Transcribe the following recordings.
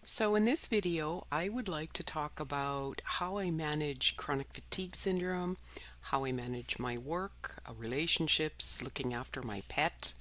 So in this video, I would like to talk about how I manage chronic fatigue syndrome, how I manage my work, relationships, looking after my pet,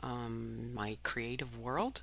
my creative world.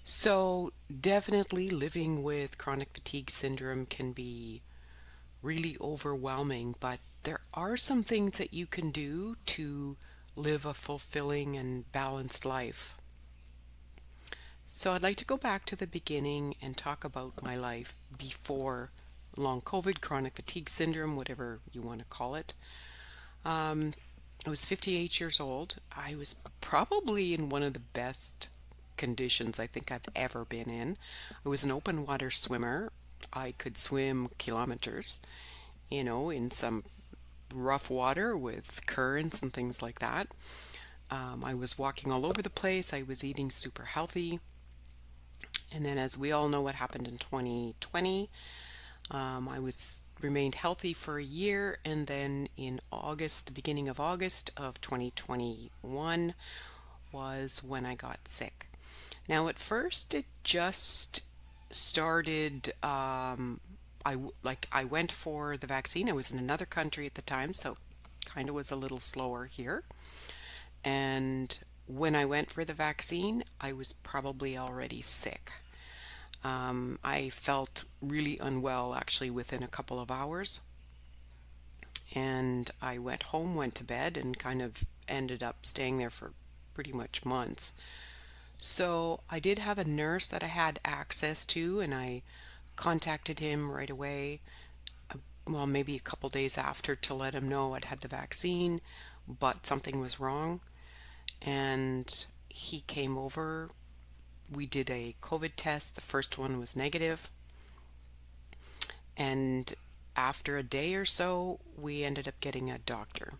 So definitely living with chronic fatigue syndrome can be really overwhelming, but there are some things that you can do to live a fulfilling and balanced life. So I'd like to go back to the beginning and talk about my life before long COVID, chronic fatigue syndrome, whatever you want to call it. Um, I was 58 years old. I was probably in one of the best conditions I think I've ever been in. I was an open water swimmer. I could swim kilometers, in some rough water with currents and things like that. I was walking all over the place. I was eating super healthy. And then, as we all know, what happened in 2020, I was remained healthy for a year, and then in August, the beginning of August of 2021, was when I got sick. Now, at first, it just started. I went for the vaccine. I was in another country at the time, so kind of was a little slower here. And when I went for the vaccine, I was probably already sick. I felt really unwell actually within a couple of hours, and I went home, went to bed, and kind of ended up staying there for pretty much months. So I did have a nurse that I had access to, and I contacted him right away, well, maybe a couple days after, to let him know I'd had the vaccine, but something was wrong. And he came over. We did a COVID test. The first one was negative. And after a day or so, we ended up getting a doctor.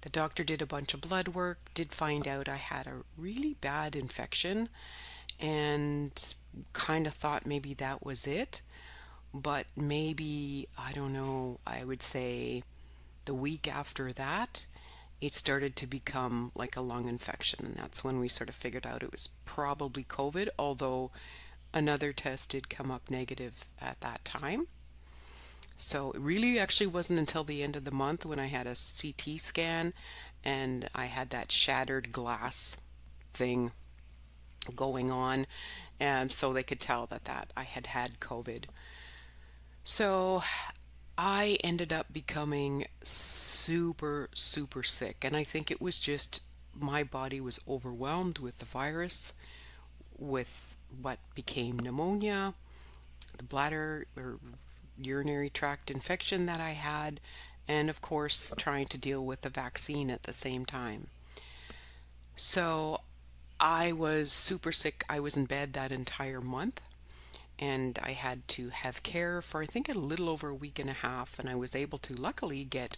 The doctor did a bunch of blood work, did find out I had a really bad infection, and kind of thought maybe that was it. But maybe, I don't know, I would say the week after that, it started to become like a lung infection. And that's when we sort of figured out it was probably COVID, although another test did come up negative at that time. So it really actually wasn't until the end of the month when I had a CT scan and I had that shattered glass thing going on, and so they could tell that I had had COVID. So I ended up becoming super, super sick, and I think it was just my body was overwhelmed with the virus, with what became pneumonia, the bladder or urinary tract infection that I had, and of course, trying to deal with the vaccine at the same time. So I was super sick. I was in bed that entire month, and I had to have care for I think a little over a week and a half, and I was able to luckily get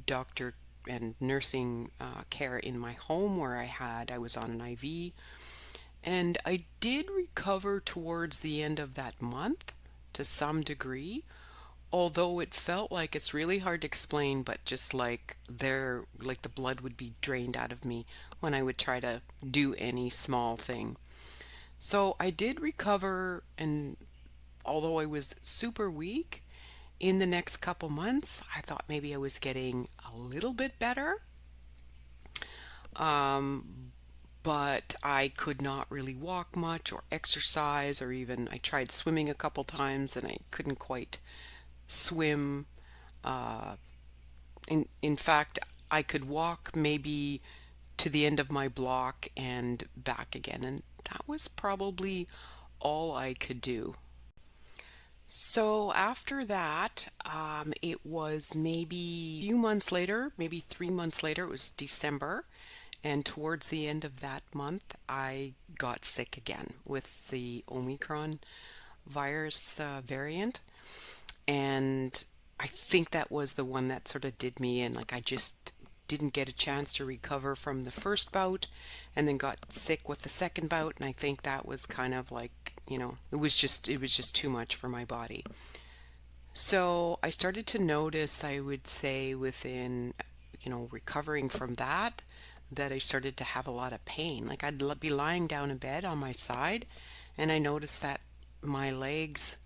doctor and nursing care in my home where I was on an IV, and I did recover towards the end of that month to some degree, although it felt like it's really hard to explain, but just like the blood would be drained out of me when I would try to do any small thing. So I did recover, and although I was super weak, in the next couple months, I thought maybe I was getting a little bit better. Um, but I could not really walk much or exercise, or even I tried swimming a couple times and I couldn't quite swim. Uh, in fact, I could walk maybe to the end of my block and back again, and that was probably all I could do. So after that, it was maybe a few months later, maybe 3 months later, it was December, and towards the end of that month, I got sick again with the Omicron virus variant. And I think that was the one that sort of did me in. Like I just didn't get a chance to recover from the first bout and then got sick with the second bout, and I think that was kind of like, it was just too much for my body. So I started to notice, I would say within, recovering from that I started to have a lot of pain. Like I'd be lying down in bed on my side, and I noticed that my legs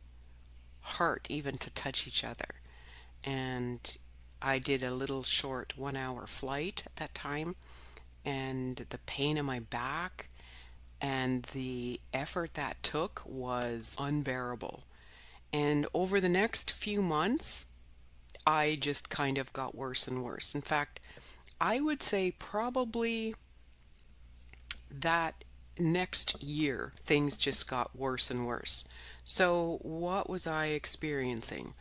hurt even to touch each other. And I did a little short 1 hour flight at that time, and the pain in my back and the effort that took was unbearable. And over the next few months, I just kind of got worse and worse. In fact, I would say probably that next year, things just got worse and worse. So, what was I experiencing?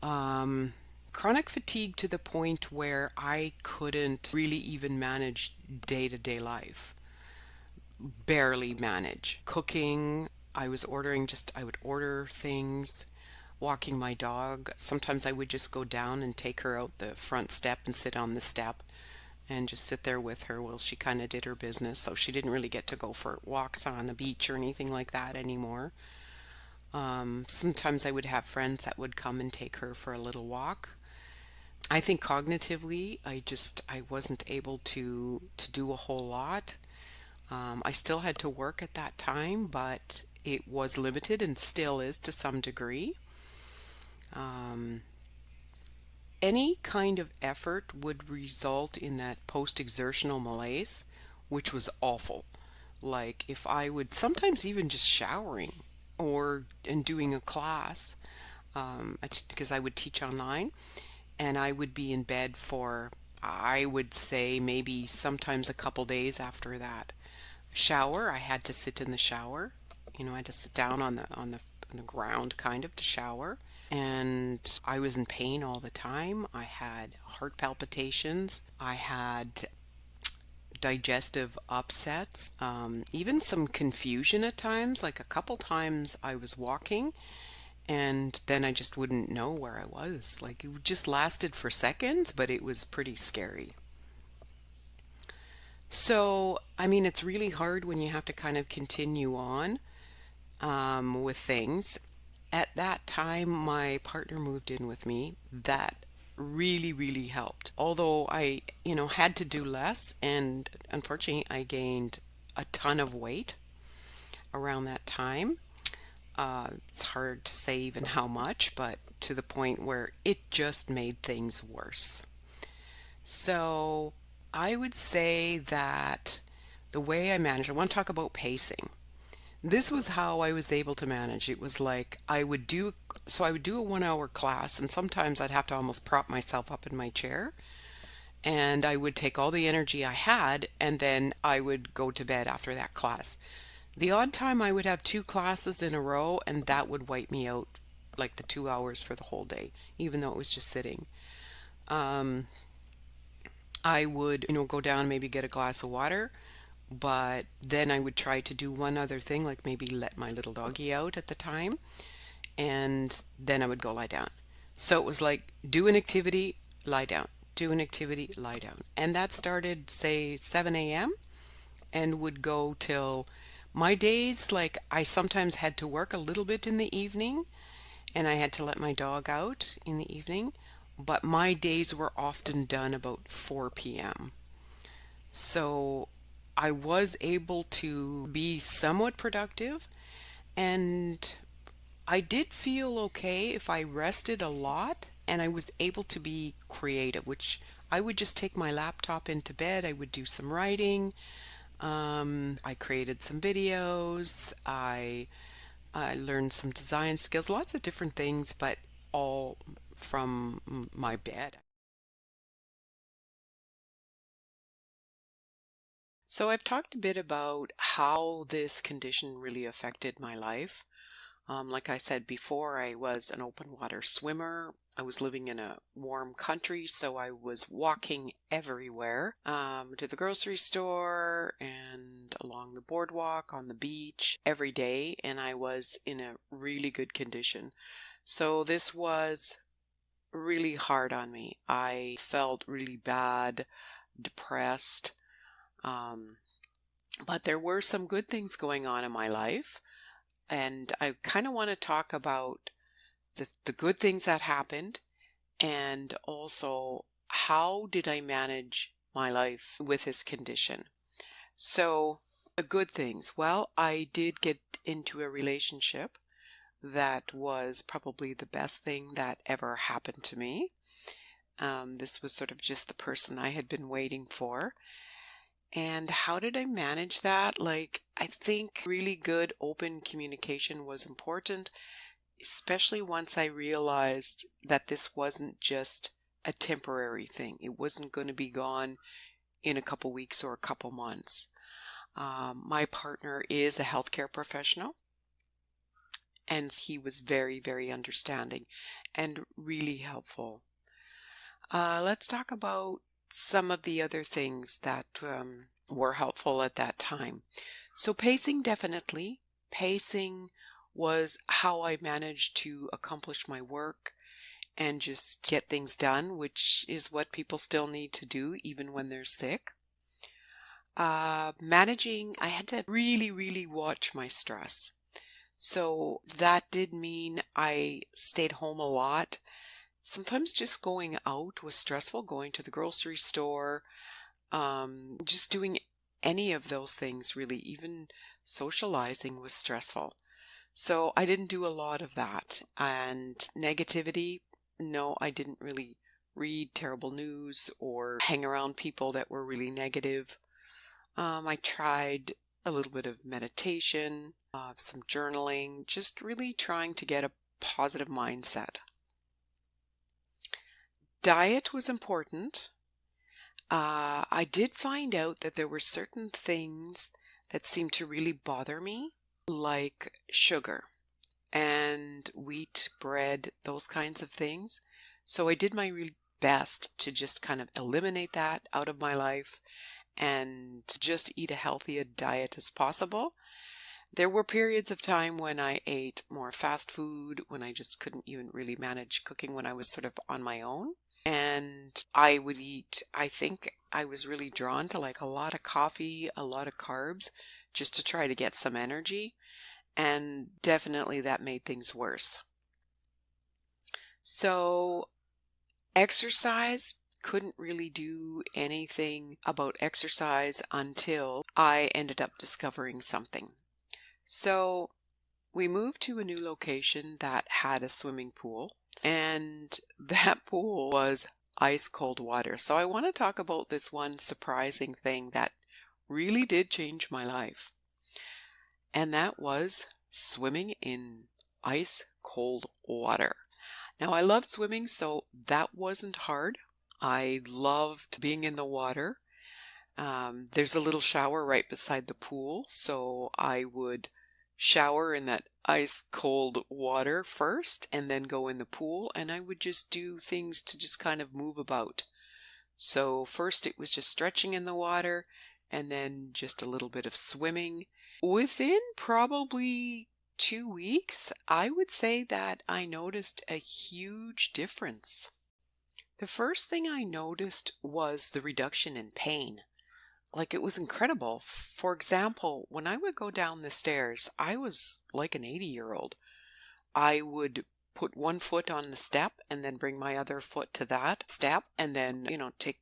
Um, Chronic fatigue to the point where I couldn't really even manage day to day life, barely manage. Cooking, I would order things, walking my dog. Sometimes I would just go down and take her out the front step and sit on the step and just sit there with her while she kind of did her business. So she didn't really get to go for walks on the beach or anything like that anymore. Sometimes I would have friends that would come and take her for a little walk. I think cognitively, I wasn't able to do a whole lot. I still had to work at that time, but it was limited and still is to some degree. Um, any kind of effort would result in that post-exertional malaise, which was awful. Like if I would sometimes even just showering or and doing a class, because I would teach online, and I would be in bed for, I would say, maybe sometimes a couple days after that. Shower, I had to sit in the shower. I had to sit down on the ground kind of to shower. And I was in pain all the time. I had heart palpitations. I had digestive upsets, even some confusion at times. Like a couple times I was walking and then I just wouldn't know where I was. Like it just lasted for seconds, but it was pretty scary. So, I mean, it's really hard when you have to kind of continue on with things. At that time, my partner moved in with me. That really, really helped. Although I, had to do less, and unfortunately, I gained a ton of weight around that time. It's hard to say even how much, but to the point where it just made things worse. So I would say that the way I managed, I want to talk about pacing. This was how I was able to manage. It was like I would do a 1 hour class, and sometimes I'd have to almost prop myself up in my chair, and I would take all the energy I had, and then I would go to bed after that class. The odd time I would have two classes in a row, and that would wipe me out, like the 2 hours for the whole day, even though it was just sitting. Um, I would, go down, maybe get a glass of water, but then I would try to do one other thing, like maybe let my little doggie out at the time, and then I would go lie down. So it was like do an activity, lie down, do an activity, lie down. And that started, say, 7 a.m. and would go till my days, like I sometimes had to work a little bit in the evening and I had to let my dog out in the evening, but my days were often done about 4 p.m. So I was able to be somewhat productive, and I did feel okay if I rested a lot and I was able to be creative, which I would just take my laptop into bed. I would do some writing. I created some videos. I learned some design skills, lots of different things, but all from my bed. So I've talked a bit about how this condition really affected my life. Like I said before, I was an open water swimmer. I was living in a warm country, so I was walking everywhere, to the grocery store and along the boardwalk, on the beach every day, and I was in a really good condition. So this was really hard on me. I felt really bad, depressed, um, but there were some good things going on in my life. And I kind of want to talk about the good things that happened and also how did I manage my life with this condition. So The good things. Well, I did get into a relationship that was probably the best thing that ever happened to me. This was sort of just the person I had been waiting for. And how did I manage that? Like, I think really good open communication was important, especially once I realized that this wasn't just a temporary thing. It wasn't going to be gone in a couple weeks or a couple months. My partner is a healthcare professional, and he was very, very understanding and really helpful. Let's talk about some of the other things that were helpful at that time. So pacing, definitely. Pacing was how I managed to accomplish my work and just get things done, which is what people still need to do even when they're sick. Managing, I had to really, really watch my stress. So that did mean I stayed home a lot. Sometimes just going out was stressful, going to the grocery store, just doing any of those things really, even socializing was stressful. So I didn't do a lot of that. And negativity, no, I didn't really read terrible news or hang around people that were really negative. I tried a little bit of meditation, some journaling, just really trying to get a positive mindset. Diet was important. I did find out that there were certain things that seemed to really bother me, like sugar and wheat, bread, those kinds of things. So I did my really best to just kind of eliminate that out of my life and just eat a healthy diet as possible. There were periods of time when I ate more fast food, when I just couldn't even really manage cooking when I was sort of on my own. And I would eat, I think I was really drawn to like a lot of coffee, a lot of carbs, just to try to get some energy. And definitely that made things worse. So exercise, couldn't really do anything about exercise until I ended up discovering something. So we moved to a new location that had a swimming pool, and that pool was ice cold water. So I want to talk about this one surprising thing that really did change my life. And that was swimming in ice cold water. Now I love swimming, so that wasn't hard. I loved being in the water. There's a little shower right beside the pool, so I would shower in that ice cold water first and then go in the pool, and I would just do things to just kind of move about. So first it was just stretching in the water and then just a little bit of swimming. Within probably 2 weeks, I would say that I noticed a huge difference. The first thing I noticed was the reduction in pain. Like, it was incredible. For example, when I would go down the stairs, I was like an 80-year-old. I would put one foot on the step and then bring my other foot to that step and then, take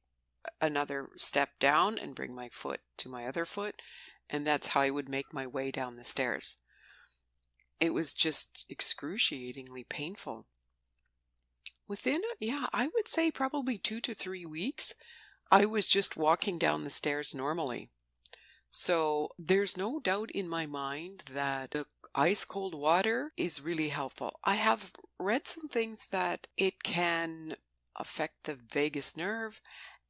another step down and bring my foot to my other foot. And that's how I would make my way down the stairs. It was just excruciatingly painful. Within, I would say probably 2 to 3 weeks, I was just walking down the stairs normally. So there's no doubt in my mind that the ice cold water is really helpful. I have read some things that it can affect the vagus nerve,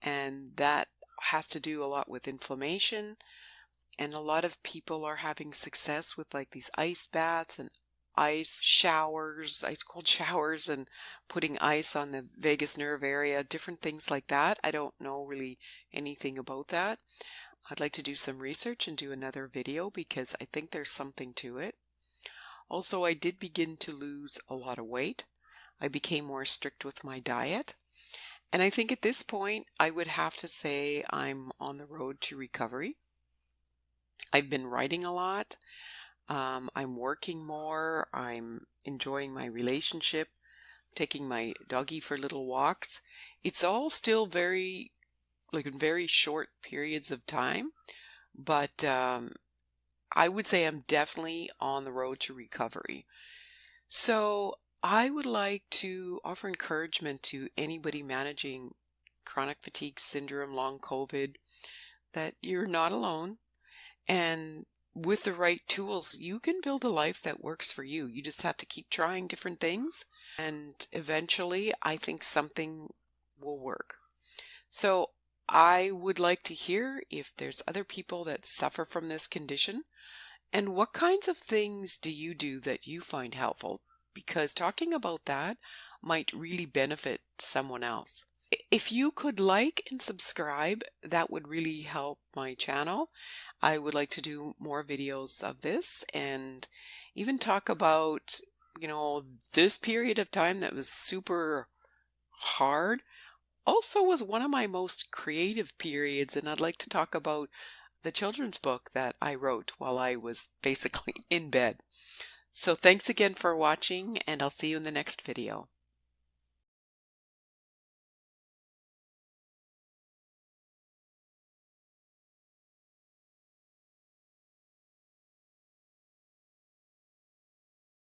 and that has to do a lot with inflammation. And a lot of people are having success with like these ice baths and ice showers, ice cold showers, and putting ice on the vagus nerve area, different things like that. I don't know really anything about that. I'd like to do some research and do another video because I think there's something to it. Also, I did begin to lose a lot of weight. I became more strict with my diet. And I think at this point, I would have to say I'm on the road to recovery. I've been writing a lot. I'm working more. I'm enjoying my relationship, taking my doggy for little walks. It's all still very, like in very short periods of time, but I would say I'm definitely on the road to recovery. So I would like to offer encouragement to anybody managing chronic fatigue syndrome, long COVID, that you're not alone. And with the right tools, you can build a life that works for you. You just have to keep trying different things. And eventually, I think something will work. So I would like to hear if there's other people that suffer from this condition. And what kinds of things do you do that you find helpful? Because talking about that might really benefit someone else. If you could like and subscribe, that would really help my channel. I would like to do more videos of this and even talk about, this period of time that was super hard also was one of my most creative periods, and I'd like to talk about the children's book that I wrote while I was basically in bed. So thanks again for watching, and I'll see you in the next video.